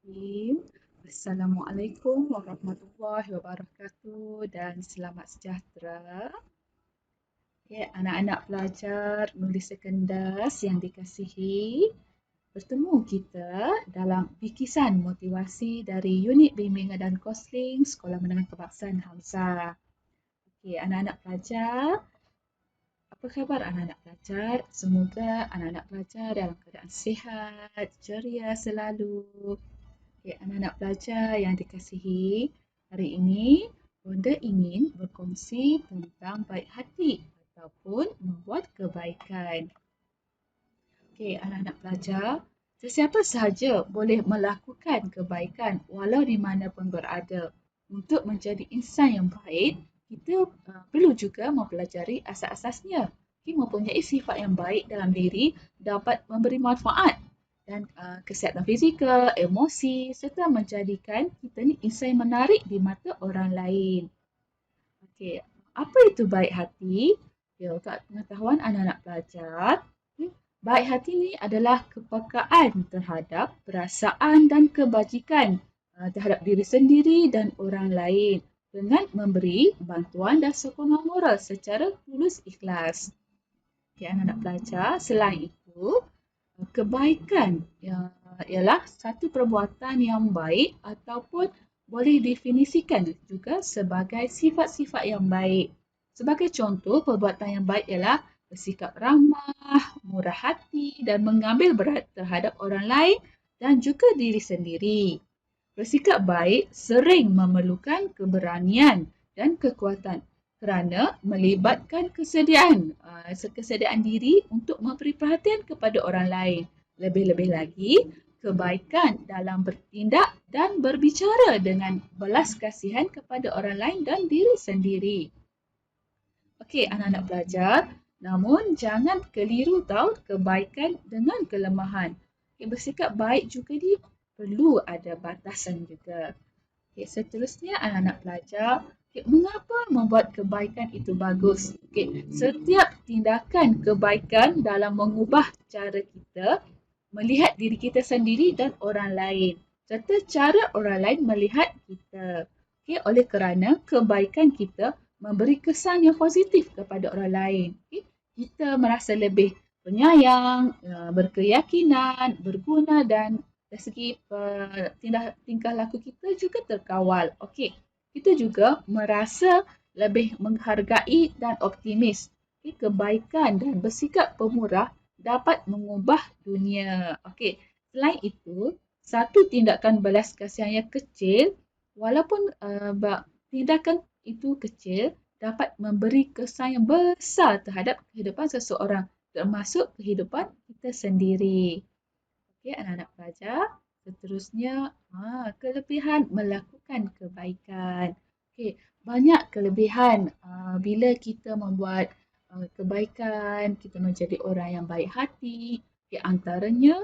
Bismillahirrahmanirrahim. Assalamualaikum warahmatullahi wabarakatuh dan selamat sejahtera. Okay, anak-anak pelajar nulis sekendas yang dikasihi, bertemu kita dalam bikisan motivasi dari Unit Bimbingan dan Kaunseling Sekolah Menengah Kebangsaan Hamzah. Okay, anak-anak pelajar, apa khabar anak-anak pelajar? Semoga anak-anak pelajar dalam keadaan sihat, ceria selalu. Okay, anak-anak pelajar yang dikasihi, hari ini Bonda ingin berkongsi tentang baik hati ataupun membuat kebaikan. Okay, anak-anak pelajar, sesiapa sahaja boleh melakukan kebaikan walau di mana pun berada. Untuk menjadi insan yang baik, kita perlu juga mempelajari asas-asasnya. Okay, mempunyai sifat yang baik dalam diri dapat memberi manfaat dan kesihatan fizikal, emosi serta menjadikan kita ni insan yang menarik di mata orang lain. Okey, apa itu baik hati? Ya, untuk pengetahuan anak-anak pelajar, baik hati ni adalah kepekaan terhadap perasaan dan kebajikan terhadap diri sendiri dan orang lain dengan memberi bantuan dan sokongan moral secara tulus ikhlas. Okay, anak-anak pelajar, selain itu, kebaikan ialah satu perbuatan yang baik ataupun boleh definisikan juga sebagai sifat-sifat yang baik. Sebagai contoh, perbuatan yang baik ialah bersikap ramah, murah hati dan mengambil berat terhadap orang lain dan juga diri sendiri. Bersikap baik sering memerlukan keberanian dan kekuatan kerana melibatkan kesediaan diri untuk memberi perhatian kepada orang lain. Lebih-lebih lagi, kebaikan dalam bertindak dan berbicara dengan belas kasihan kepada orang lain dan diri sendiri. Okey, anak-anak pelajar, namun jangan keliru tahu kebaikan dengan kelemahan. Okay, bersikap baik juga dia perlu ada batasan juga. Okay, seterusnya anak-anak pelajar, okay, mengapa membuat kebaikan itu bagus? Okay, setiap tindakan kebaikan dalam mengubah cara kita melihat diri kita sendiri dan orang lain serta cara orang lain melihat kita. Okay, oleh kerana kebaikan kita memberi kesan yang positif kepada orang lain. Okay, kita merasa lebih penyayang, berkeyakinan, berguna dan dari segi tingkah laku kita juga terkawal. Okey, kita juga merasa lebih menghargai dan optimis. Okay, kebaikan dan bersikap pemurah dapat mengubah dunia. Okey, selain itu, satu tindakan belas kasihan yang kecil, walaupun tindakan itu kecil, dapat memberi kesan yang besar terhadap kehidupan seseorang, termasuk kehidupan kita sendiri. Okey, anak-anak pelajar. Seterusnya, kelebihan melakukan kebaikan. Okey, banyak kelebihan bila kita membuat kebaikan, kita menjadi orang yang baik hati. Di antaranya,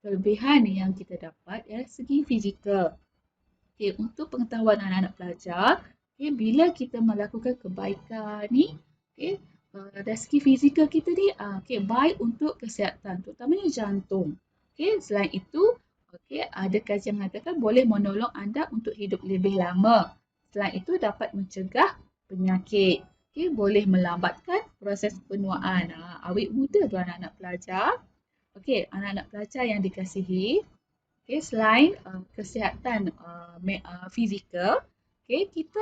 kelebihan yang kita dapat ialah segi fizikal. Okay, untuk pengetahuan anak-anak pelajar, okay, bila kita melakukan kebaikan ni, okay, dari segi fizikal kita ni okay, baik untuk kesihatan, terutamanya jantung. Okay, selain itu, okay, ada kajian mengatakan boleh menolong anda untuk hidup lebih lama. Selain itu, dapat mencegah penyakit. Okay, boleh melambatkan proses penuaan. Awet muda tu anak-anak pelajar. Okay, anak-anak pelajar yang dikasihi, okay, selain kesihatan fizikal, okay, kita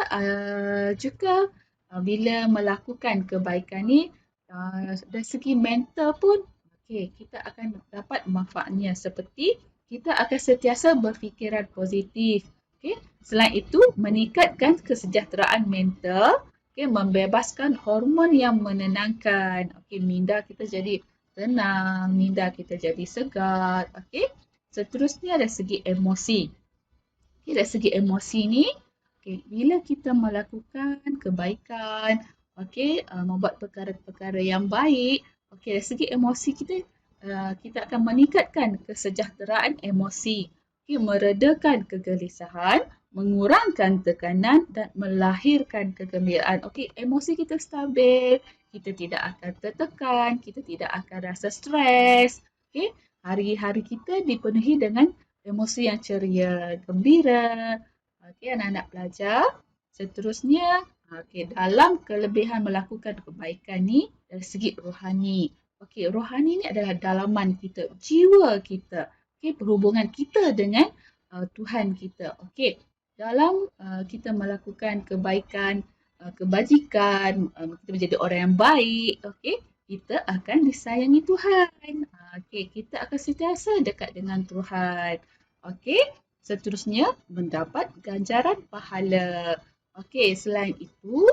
juga bila melakukan kebaikan ni dari segi mental pun okay, kita akan dapat manfaatnya seperti kita akan sentiasa berfikiran positif. Okay. Selain itu, meningkatkan kesejahteraan mental, okay, membebaskan hormon yang menenangkan. Okay, minda kita jadi tenang, minda kita jadi segar. Okay. Seterusnya dari segi emosi. Okay, dari segi emosi ni, okay, bila kita melakukan kebaikan, okay, membuat perkara-perkara yang baik, okay, dari segi emosi kita, kita akan meningkatkan kesejahteraan emosi, okay, meredakan kegelisahan, mengurangkan tekanan dan melahirkan kegembiraan. Okay, emosi kita stabil, kita tidak akan tertekan, kita tidak akan rasa stres. Okay, hari-hari kita dipenuhi dengan emosi yang ceria, gembira. Okey, anak-anak pelajar. Seterusnya, okey, dalam kelebihan melakukan kebaikan ni dari segi rohani. Okey, rohani ni adalah dalaman kita, jiwa kita. Okey, perhubungan kita dengan Tuhan kita. Okey, dalam kita melakukan kebaikan, kebajikan, kita menjadi orang yang baik, okey, kita akan disayangi Tuhan. Okey, kita akan sentiasa dekat dengan Tuhan. Okey, seterusnya mendapat ganjaran pahala. Okey, selain itu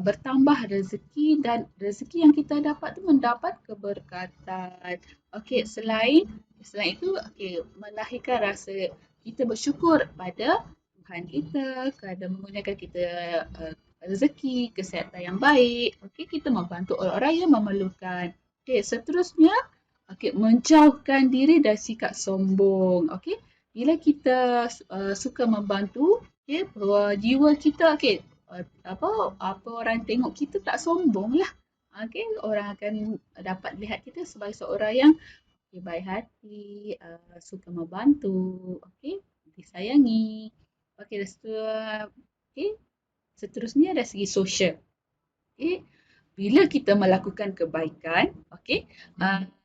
bertambah rezeki dan rezeki yang kita dapat tu mendapat keberkatan. Okey, selain itu okey, melahirkan rasa kita bersyukur pada Tuhan kita kerana mengurniakan kita rezeki, kesihatan yang baik. Okey, kita membantu orang-orang yang memerlukan. Okey, seterusnya menjauhkan diri dari sikap sombong. Okey, bila kita suka membantu, jiwa kita apa orang tengok kita tak sombong lah. Okey, orang akan dapat lihat kita sebagai seorang yang baik hati, suka membantu, okey, disayangi. Okey, seterusnya dari segi sosial. Okey, bila kita melakukan kebaikan, okey,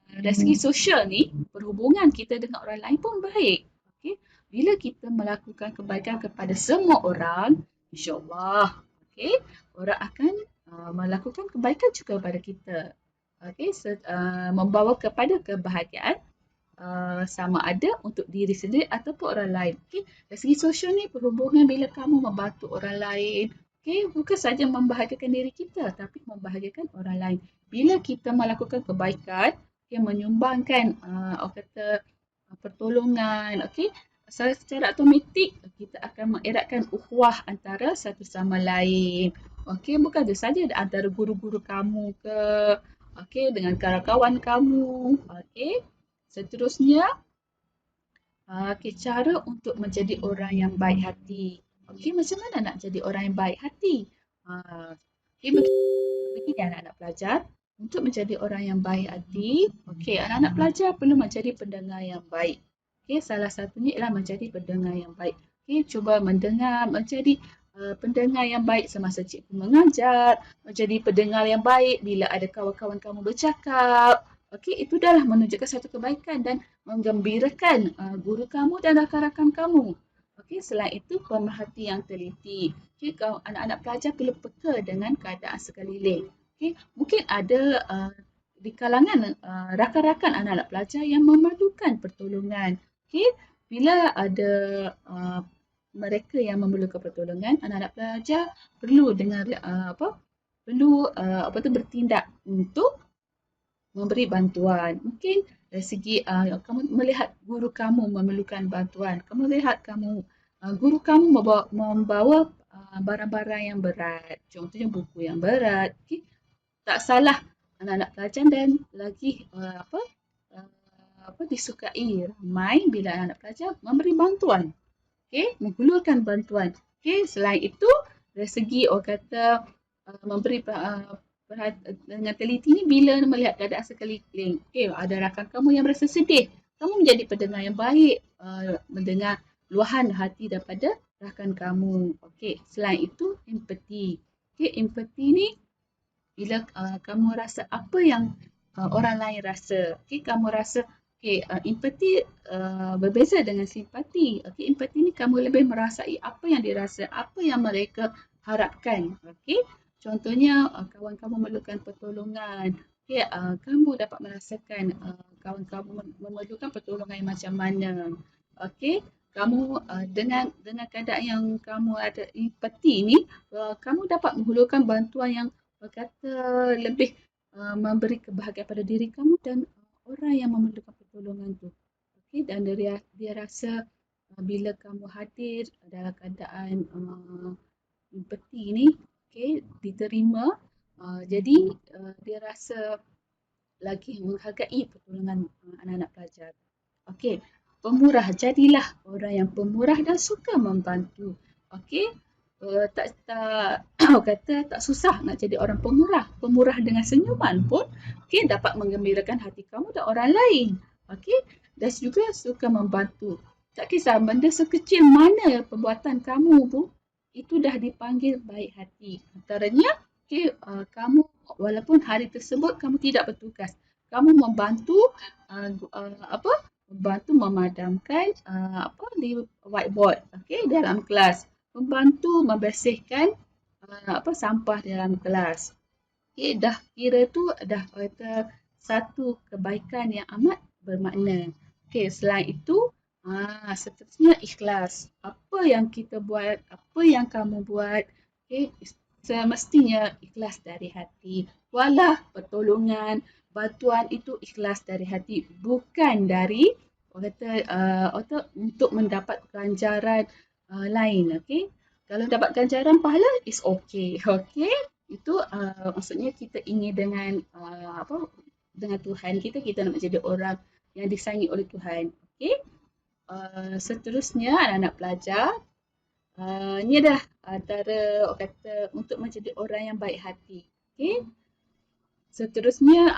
dari segi sosial ni, perhubungan kita dengan orang lain pun baik. Okey, bila kita melakukan kebaikan kepada semua orang, insya-Allah, okey, orang akan melakukan kebaikan juga kepada kita. Okey, membawa kepada kebahagiaan sama ada untuk diri sendiri ataupun orang lain. Okey, dari segi sosial ni perhubungan bila kamu membantu orang lain, okey, bukan saja membahagiakan diri kita tapi membahagiakan orang lain. Bila kita melakukan kebaikan, yang menyumbangkan orang kata pertolongan, okey, secara automatik kita akan mengeratkan ukhuwah antara satu sama lain. Okey, bukan saja antara guru-guru kamu ke, okey, dengan kawan-kawan kamu. Okey, seterusnya, okey, cara untuk menjadi orang yang baik hati. Okey, macam mana nak jadi orang yang baik hati? Okey, begini anak-anak pelajar. Untuk menjadi orang yang baik hati, okey, anak-anak pelajar perlu menjadi pendengar yang baik. Okey, salah satunya ialah menjadi pendengar yang baik. Okey, cuba mendengar, menjadi pendengar yang baik semasa cikgu mengajar, menjadi pendengar yang baik bila ada kawan-kawan kamu bercakap. Okey, itu adalah menunjukkan satu kebaikan dan menggembirakan guru kamu dan rakan-rakan kamu. Okey, selain itu pemerhati yang teliti. Okey, anak-anak pelajar perlu peka dengan keadaan sekeliling. Okay. Mungkin ada di kalangan rakan-rakan anak-anak pelajar yang memerlukan pertolongan. Okay. Bila ada mereka yang memerlukan pertolongan, anak-anak pelajar perlu bertindak untuk memberi bantuan. Mungkin dari segi kamu melihat guru kamu memerlukan bantuan, kamu lihat guru kamu membawa barang-barang yang berat, contohnya buku yang berat. Okay. Tak salah anak-anak pelajar dan lagi disukai ramai bila anak-anak pelajar memberi bantuan. Okey, menghulurkan bantuan. Okey, selain itu dari segi orang kata memberi dengan teliti ni bila melihat keadaan sekeliling. Okey, ada rakan kamu yang berasa sedih. Kamu menjadi pendengar yang baik, mendengar luahan hati daripada rakan kamu. Okey, selain itu empati. Okey, empati ni bila kamu rasa apa yang orang lain rasa. Okay, kamu rasa empati berbeza dengan simpati. Okay, empati ni kamu lebih merasai apa yang dirasa, apa yang mereka harapkan. Okay, contohnya kawan kamu memerlukan pertolongan. Okay, kamu dapat merasakan kawan kamu memerlukan pertolongan yang macam mana. Okay, kamu dengan keadaan yang kamu ada empati ni, kamu dapat menghulurkan bantuan yang berkata lebih memberi kebahagiaan pada diri kamu dan orang yang memerlukan pertolongan tu. Okay, dan dia rasa bila kamu hadir dalam keadaan empati ni, okay, diterima, jadi dia rasa lagi menghargai pertolongan anak-anak pelajar. Okay, pemurah, jadilah orang yang pemurah dan suka membantu. Okay, tak susah nak jadi orang pemurah. Pemurah dengan senyuman pun dapat menggembirakan hati kamu dan orang lain. Dan juga suka membantu. Tak kisah benda sekecil mana perbuatan kamu tu, itu dah dipanggil baik hati. Antaranya, kamu walaupun hari tersebut kamu tidak bertugas, kamu membantu apa? Membantu memadamkan di whiteboard, dalam kelas. Membantu membersihkan sampah dalam kelas. Dah kira tu dah kata satu kebaikan yang amat bermakna. Selain itu, seterusnya ikhlas. Apa yang kita buat, apa yang kamu buat, semestinya ikhlas dari hati. Walau pertolongan, bantuan itu ikhlas dari hati, bukan dari untuk mendapat ganjaran lain. Kalau dapat ganjaran pahala, is okay. Itu maksudnya kita ingin dengan dengan Tuhan kita, kita nak menjadi orang yang disayangi oleh Tuhan. Seterusnya anak-anak pelajar, ni adalah antara untuk menjadi orang yang baik hati. Seterusnya,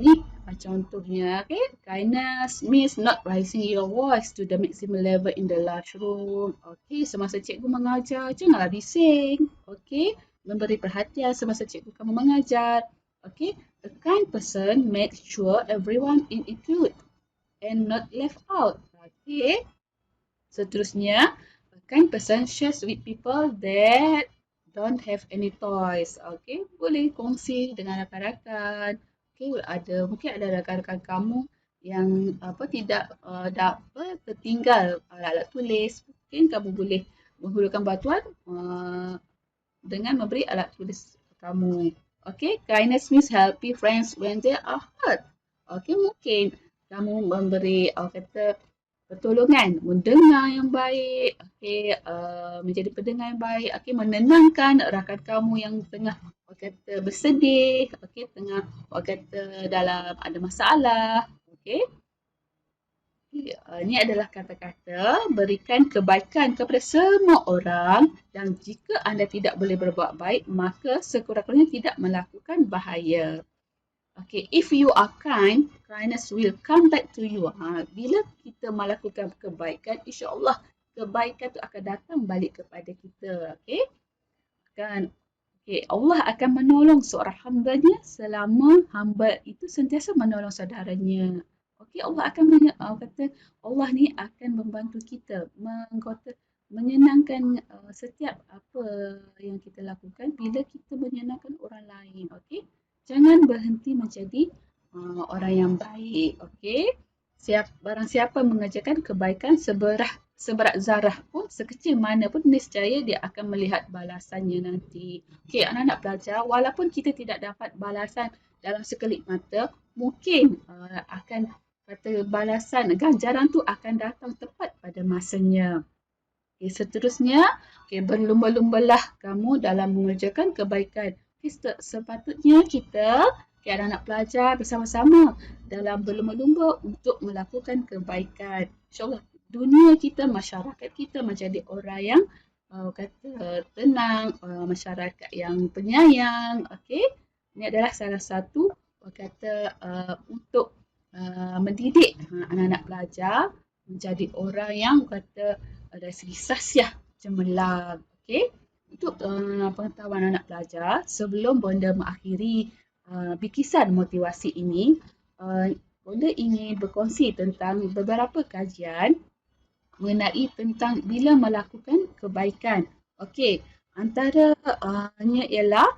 ni contohnya, kindness means not raising your voice to the maximum level in the classroom. Semasa cikgu mengajar, janganlah bising. Memberi perhatian semasa cikgu kamu mengajar. A kind person makes sure everyone is included and not left out. Seterusnya, a kind person shares with people that don't have any toys. Boleh kongsi dengan rakan-rakan. Mungkin ada rakan-rakan kamu yang tidak tertinggal alat-alat tulis. Mungkin kamu boleh menghulurkan bantuan dengan memberi alat tulis kamu. Kindness means helping friends when they are hurt. Mungkin kamu memberi pertolongan, mendengar yang baik, menjadi pendengar yang baik, menenangkan rakan kamu yang tengah bersedih, tengah dalam ada masalah. Ini adalah kata-kata berikan kebaikan kepada semua orang, dan jika anda tidak boleh berbuat baik, maka sekurang-kurangnya tidak melakukan bahaya. If you are kind, kindness will come back to you. Bila kita melakukan kebaikan, insya-Allah kebaikan itu akan datang balik kepada kita. Allah akan menolong seorang hamba-Nya selama hamba itu sentiasa menolong saudaranya. Allah akan Allah ni akan membantu kita menyenangkan setiap apa yang kita lakukan bila kita menyenangkan orang lain. Jangan berhenti menjadi orang yang baik. Barang siapa mengerjakan kebaikan seberat zarah pun, sekecil mana pun, niscaya dia akan melihat balasannya nanti. Anak-anak pelajar, walaupun kita tidak dapat balasan dalam sekelip mata, mungkin akan balasan, ganjaran tu akan datang tepat pada masanya. Seterusnya, berlumba-lumbalah kamu dalam mengerjakan kebaikan. Sepatutnya kita, anak-anak pelajar bersama-sama dalam berlumba-lumba untuk melakukan kebaikan. InsyaAllah dunia kita, masyarakat kita menjadi orang yang tenang, masyarakat yang penyayang. Ini adalah salah satu untuk mendidik anak-anak pelajar menjadi orang yang dari segi sahsiah cemerlang. Untuk pengetahuan anak pelajar, sebelum Bonda mengakhiri bikisan motivasi ini, Bonda ingin berkongsi tentang beberapa kajian mengenai tentang bila melakukan kebaikan. Antaranya ialah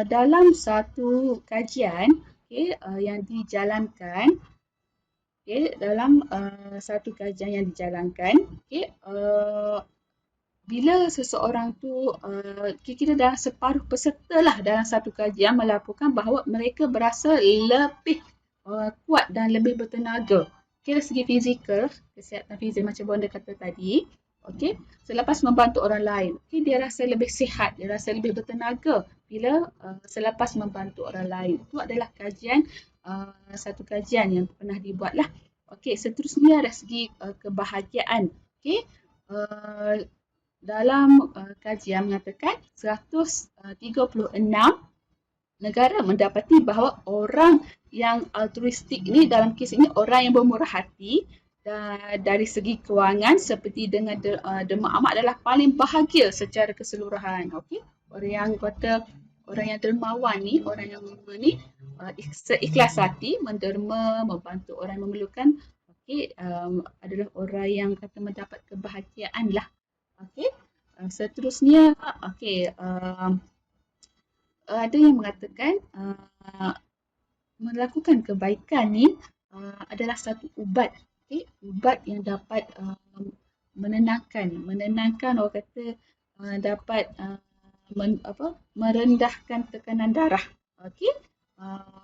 dalam satu kajian yang dijalankan, dalam satu kajian yang dijalankan, bila seseorang tu kira-kira dalam separuh peserta lah dalam satu kajian melakukan bahawa mereka berasa lebih kuat dan lebih bertenaga. Dari segi fizikal, kesihatan fizik macam Bonda kata tadi, selepas membantu orang lain, dia rasa lebih sihat, dia rasa lebih bertenaga bila selepas membantu orang lain. Itu adalah kajian, satu kajian yang pernah dibuat lah. Seterusnya dari segi kebahagiaan. Dalam kajian mengatakan 136 negara mendapati bahawa orang yang altruistik ni, dalam kes ini orang yang bermurah hati, Dan dari segi kewangan seperti dengan derma amak adalah paling bahagia secara keseluruhan. Okey. Orang yang dermawan ni, orang yang ni seikhlas hati menderma, membantu orang yang memerlukan. Okey, adalah orang yang kata mendapat kebahagiaan lah. Okey. Seterusnya, okey, ada yang mengatakan melakukan kebaikan ni adalah satu ubat. Okay? Ubat yang dapat menenangkan orang kata dapat merendahkan tekanan darah. Okay?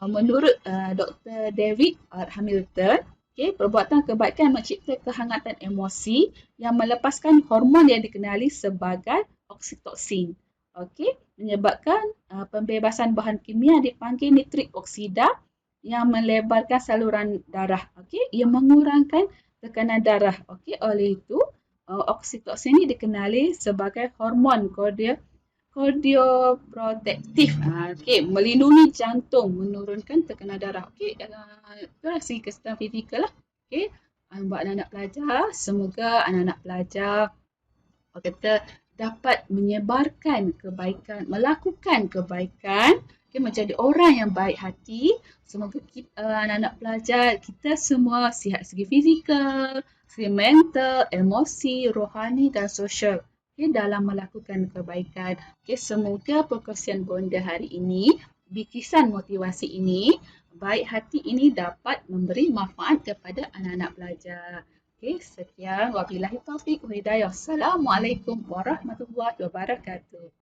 Menurut Dr. David Hamilton, okay, perbuatan kebaikan mencipta kehangatan emosi yang melepaskan hormon yang dikenali sebagai oksitoksin. Okay? Menyebabkan pembebasan bahan kimia dipanggil nitrik oksida yang melebarkan saluran darah. Okay? Ia mengurangkan tekanan darah. Okay? Oleh itu, oksitoksin ini dikenali sebagai hormon kardioprotektif. Okay? Melindungi jantung, menurunkan tekanan darah. Okay? Itulah segi kesihatan fizikal lah. Okay? Buat anak-anak pelajar, semoga anak-anak pelajar kata dapat menyebarkan kebaikan, melakukan kebaikan, okay, menjadi orang yang baik hati. Semoga kita, anak-anak pelajar kita semua sihat segi fizikal, segi mental, emosi, rohani dan sosial. Okay, dalam melakukan kebaikan. Okay, semoga perkongsian bonda hari ini, bikisan motivasi ini, baik hati ini dapat memberi manfaat kepada anak-anak pelajar. Okey, sekian. Wabillahi taufiq wa hidayah. Assalamualaikum warahmatullahi wabarakatuh.